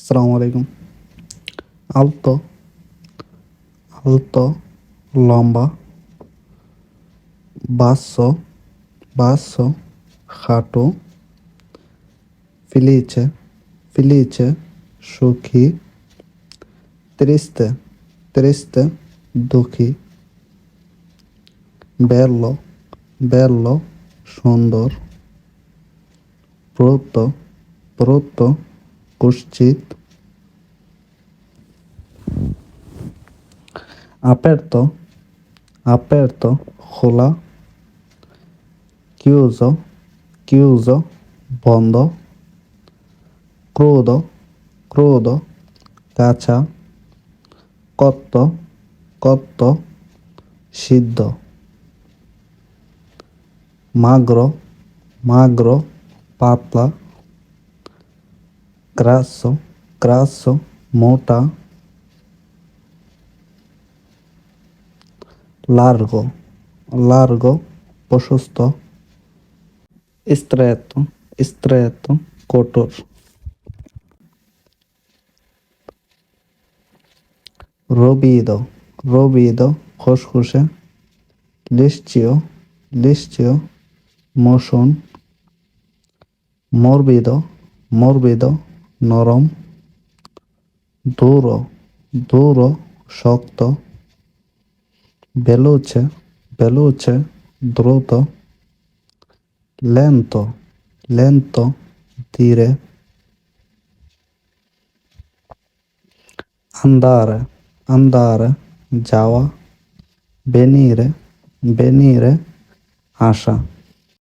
আসসালামু আলাইকুম। আলতো, আলতো, লম্বা। বাসো, বাসো, খাটো। ফিলিচে, ফিলিচে, সুখী। ট্রিস্তে, ট্রিস্তে, দুঃখী। বেল্লো, বেল্লো, সুন্দর। প্রুতো, প্রুতো, কুৎসিত। aperto, aperto, খোলা। chiuso, chiuso, বন্ধ। crudo, crudo, কাঁচা। cotto, cotto, সিদ্ধ। magro, magro, পাতলা। grasso, grasso, মোটা। largo, largo, প্রশস্ত। stretto, stretto, কঠোর। ruvido, ruvido, খসখসে। liscio, liscio, মসৃণ। morbido, morbido, নরম। duro, duro, শক্ত। veloce, veloce, দ্রুত। lento, lento, ধীরে। andare, andare, যাওয়া। venire, venire, আসা।